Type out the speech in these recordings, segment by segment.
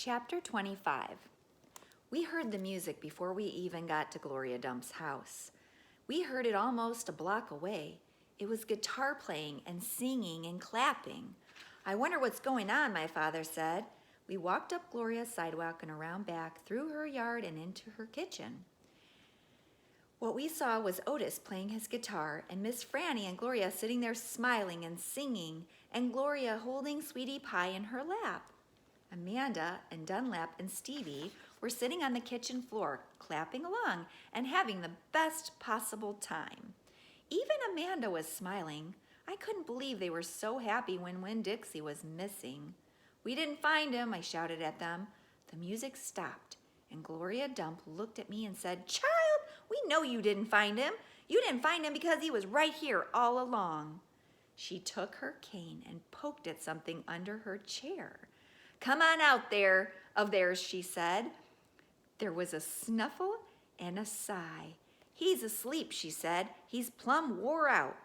Chapter 25. We heard the music before we even got to Gloria Dump's house. We heard it almost a block away. It was guitar playing and singing and clapping. I wonder what's going on, my father said. We walked up Gloria's sidewalk and around back, through her yard and into her kitchen. What we saw was Otis playing his guitar and Miss Franny and Gloria sitting there smiling and singing and Gloria holding Sweetie Pie in her lap. Amanda and Dunlap and Stevie were sitting on the kitchen floor, clapping along and having the best possible time. Even Amanda was smiling. I couldn't believe they were so happy when Winn-Dixie was missing. "We didn't find him," I shouted at them. The music stopped, and Gloria Dump looked at me and said, "Child, we know you didn't find him. You didn't find him because he was right here all along." She took her cane and poked at something under her chair. "Come on out there of theirs," she said. There was a snuffle and a sigh. "He's asleep," she said. "He's plumb wore out."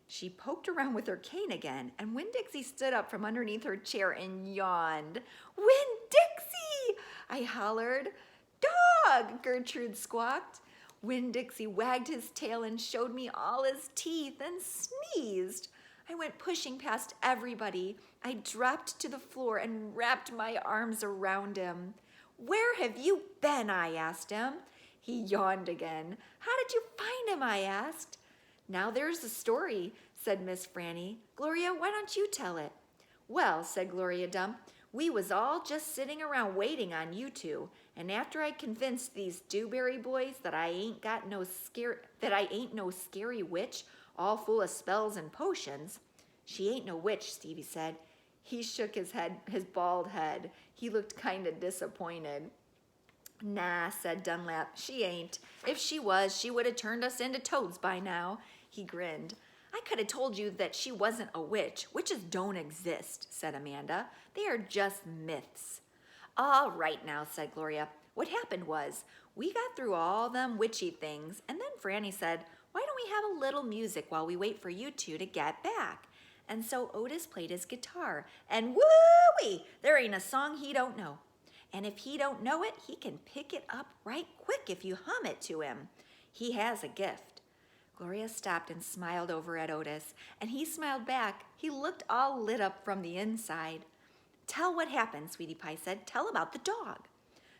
She poked around with her cane again, and Winn-Dixie stood up from underneath her chair and yawned. "Winn-Dixie!" I hollered. "Dog!" Gertrude squawked. Winn-Dixie wagged his tail and showed me all his teeth and sneezed. I went pushing past everybody. I dropped to the floor and wrapped my arms around him. "Where have you been?" I asked him. He yawned again. "How did you find him?" I asked. "Now there's the story," said Miss Franny. "Gloria, why don't you tell it?" "Well," said Gloria Dump, "we was all just sitting around waiting on you two, and after I convinced these Dewberry boys that I ain't no scary witch all full of spells and potions." "She ain't no witch," Stevie said. He shook his bald head. He looked kind of disappointed. "Nah," said Dunlap, "she ain't. If she was, she would have turned us into toads by now." He grinned. "I could have told you that she wasn't a witch. Witches don't exist," said Amanda. "They are just myths." "All right now," said Gloria. "What happened was, we got through all them witchy things, and then Franny said, 'Why don't we have a little music while we wait for you two to get back?' And so Otis played his guitar, and woo-wee, there ain't a song he don't know. And if he don't know it, he can pick it up right quick if you hum it to him. He has a gift." Gloria stopped and smiled over at Otis, and he smiled back. He looked all lit up from the inside. "Tell what happened," Sweetie Pie said. "Tell about the dog."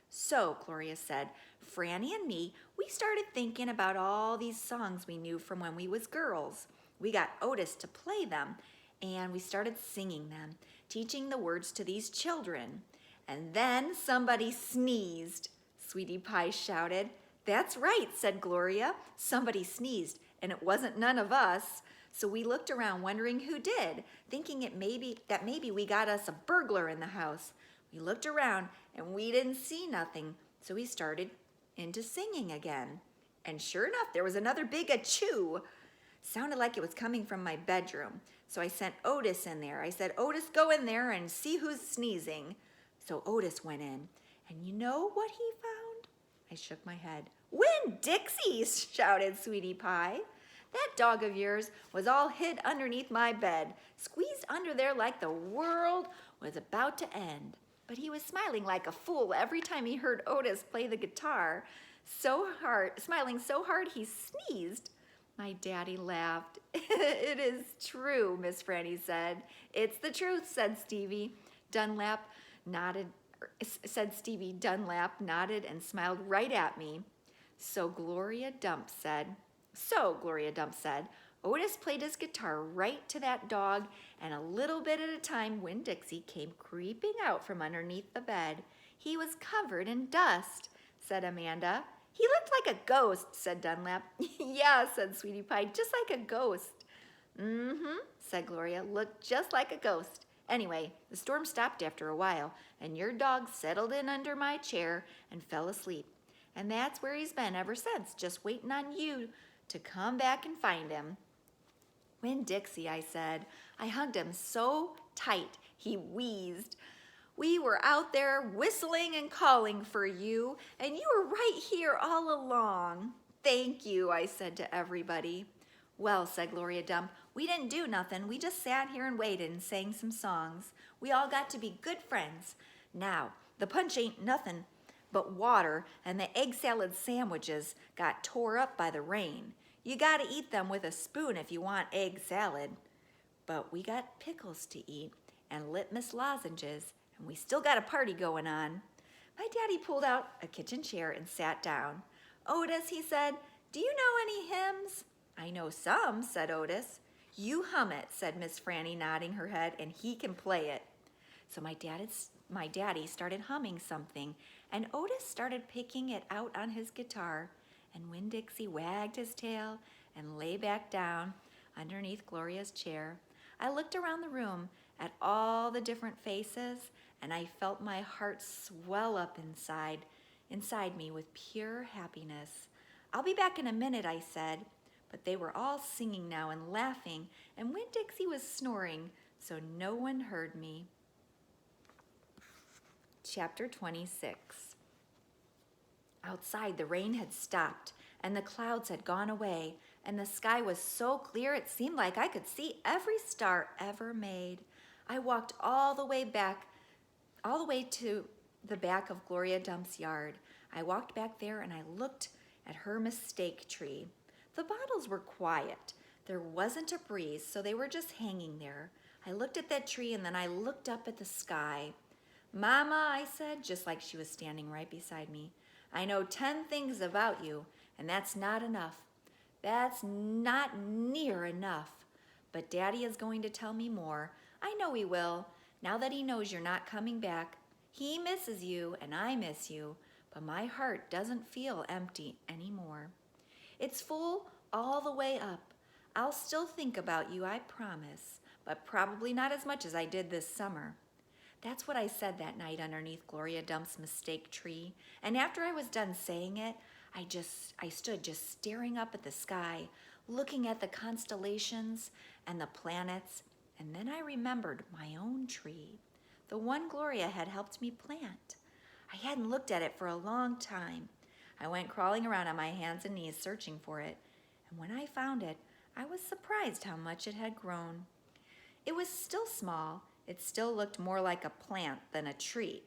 "So," Gloria said, "Franny and me, we started thinking about all these songs we knew from when we was girls. We got Otis to play them, and we started singing them, teaching the words to these children. And then somebody sneezed," Sweetie Pie shouted. "That's right," said Gloria. "Somebody sneezed, and it wasn't none of us. So we looked around wondering who did, thinking that maybe we got us a burglar in the house. We looked around, and we didn't see nothing, so we started into singing again. And sure enough, there was another big achoo. Sounded like it was coming from my bedroom. So I sent Otis in there. I said, 'Otis, go in there and see who's sneezing.' So Otis went in. And you know what he found?" I shook my head. "Winn-Dixie!" shouted Sweetie Pie. "That dog of yours was all hid underneath my bed, squeezed under there like the world was about to end. But he was smiling like a fool every time he heard Otis play the guitar, smiling so hard he sneezed." My daddy laughed. "It is true," Miss Franny said. "It's the truth," said Stevie. Dunlap nodded and smiled right at me. So Gloria Dump said, "Otis played his guitar right to that dog, and a little bit at a time Winn-Dixie came creeping out from underneath the bed. He was covered in dust," said Amanda. "He looked like a ghost," said Dunlap. "Yeah," said Sweetie Pie, "just like a ghost." "Mm-hmm," said Gloria, "looked just like a ghost. Anyway, the storm stopped after a while, and your dog settled in under my chair and fell asleep. And that's where he's been ever since, just waiting on you to come back and find him." "Winn-Dixie," I said. I hugged him so tight he wheezed. "We were out there whistling and calling for you, and you were right here all along." "Thank you," I said to everybody. "Well," said Gloria Dump, "we didn't do nothing. We just sat here and waited and sang some songs. We all got to be good friends. Now, the punch ain't nothing but water, and the egg salad sandwiches got tore up by the rain. You gotta eat them with a spoon if you want egg salad. But we got pickles to eat and litmus lozenges, and we still got a party going on. My daddy pulled out a kitchen chair and sat down. Otis, he said, do you know any hymns? I know some, said Otis. You hum it, said Miss Franny, nodding her head, and he can play it. So my daddy started humming something, and Otis started picking it out on his guitar, and Winn-Dixie wagged his tail and lay back down underneath Gloria's chair. I looked around the room at all the different faces, and I felt my heart swell up inside me with pure happiness. I'll be back in a minute, I said, but they were all singing now and laughing, and Winn-Dixie was snoring, so no one heard me. Chapter 26. Outside, the rain had stopped, and the clouds had gone away, and the sky was so clear it seemed like I could see every star ever made. I walked all the way to the back of Gloria Dump's yard. I walked back there and I looked at her mistake tree. The bottles were quiet. There wasn't a breeze, so they were just hanging there. I looked at that tree and then I looked up at the sky. Mama, I said, just like she was standing right beside me, I know 10 things about you, and that's not enough. That's not near enough. But Daddy is going to tell me more. I know he will. Now that he knows you're not coming back, he misses you and I miss you, but my heart doesn't feel empty anymore. It's full all the way up. I'll still think about you, I promise, but probably not as much as I did this summer. That's what I said that night underneath Gloria Dump's mistake tree, and after I was done saying it, I stood just staring up at the sky, looking at the constellations and the planets, and then I remembered my own tree, the one Gloria had helped me plant. I hadn't looked at it for a long time. I went crawling around on my hands and knees searching for it, and when I found it, I was surprised how much it had grown. It was still small. It still looked more like a plant than a tree,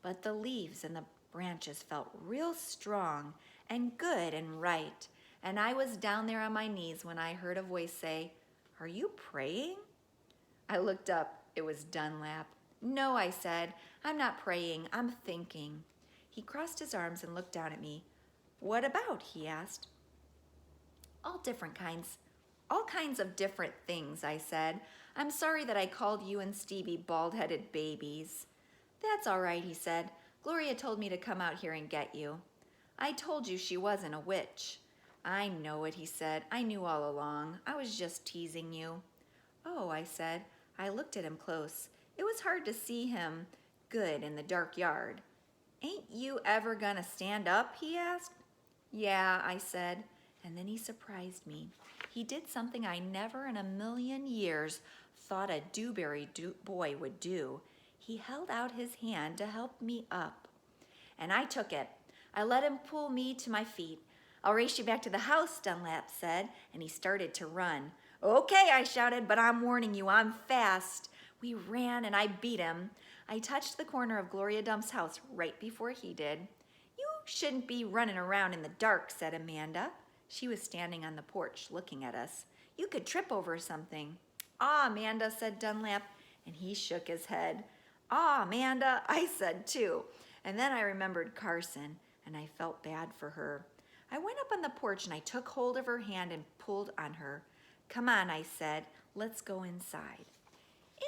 but the leaves and the branches felt real strong and good and right, and I was down there on my knees when I heard a voice say, "Are you praying?" I looked up. It was Dunlap. "No," I said, "I'm not praying. I'm thinking." He crossed his arms and looked down at me. "What about?" he asked. All kinds of different things," I said. "I'm sorry that I called you and Stevie bald-headed babies." "That's all right," he said. "Gloria told me to come out here and get you." "I told you she wasn't a witch." "I know it," he said. "I knew all along. I was just teasing you." "Oh," I said. I looked at him close. It was hard to see him good in the dark yard. "Ain't you ever gonna stand up?" he asked. "Yeah," I said. And then he surprised me. He did something I never in a million years thought a Dewberry boy would do. He held out his hand to help me up. And I took it. I let him pull me to my feet. "I'll race you back to the house," Dunlap said, and he started to run. "Okay," I shouted, "but I'm warning you, I'm fast." We ran and I beat him. I touched the corner of Gloria Dump's house right before he did. "You shouldn't be running around in the dark," said Amanda. She was standing on the porch looking at us. "You could trip over something." "Aw, Amanda," said Dunlap, and he shook his head. "Aw, Amanda," I said too. And then I remembered Carson, and I felt bad for her. I went up on the porch and I took hold of her hand and pulled on her. "Come on," I said, "let's go inside."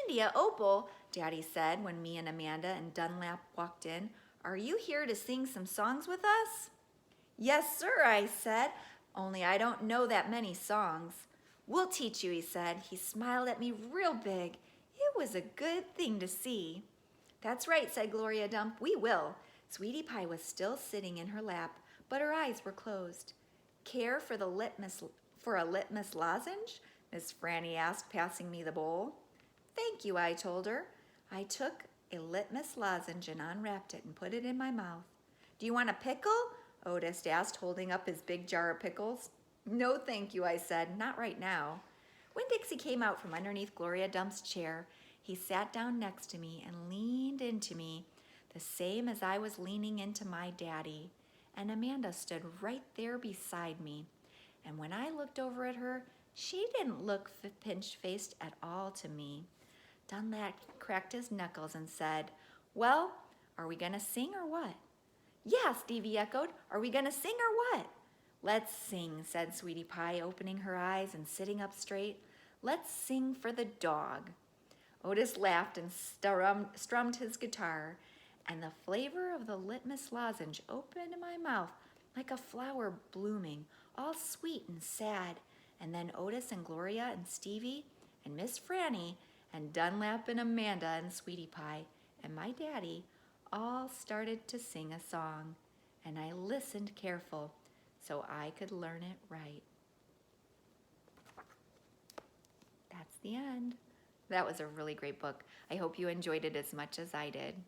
"India Opal," Daddy said when me and Amanda and Dunlap walked in, "are you here to sing some songs with us?" "Yes, sir," I said, "only I don't know that many songs." "We'll teach you," he said. He smiled at me real big. It was a good thing to see. "That's right," said Gloria Dump, "we will." Sweetie Pie was still sitting in her lap, but her eyes were closed. "Care for a litmus lozenge?" Miss Franny asked, passing me the bowl. "Thank you," I told her. I took a litmus lozenge and unwrapped it and put it in my mouth. "Do you want a pickle?" Otis asked, holding up his big jar of pickles. "No, thank you," I said. "Not right now." Winn-Dixie came out from underneath Gloria Dump's chair. He sat down next to me and leaned into me the same as I was leaning into my daddy, and Amanda stood right there beside me. And when I looked over at her, she didn't look pinch-faced at all to me. Dunlap cracked his knuckles and said, "Well, are we gonna sing or what?" "Yeah," Stevie echoed. "Are we gonna sing or what?" "Let's sing," said Sweetie Pie, opening her eyes and sitting up straight. "Let's sing for the dog." Otis laughed and strummed his guitar, and the flavor of the litmus lozenge opened in my mouth like a flower blooming, all sweet and sad. And then Otis and Gloria and Stevie and Miss Franny and Dunlap and Amanda and Sweetie Pie and my daddy all started to sing a song, and I listened careful so I could learn it right. That's the end. That was a really great book. I hope you enjoyed it as much as I did.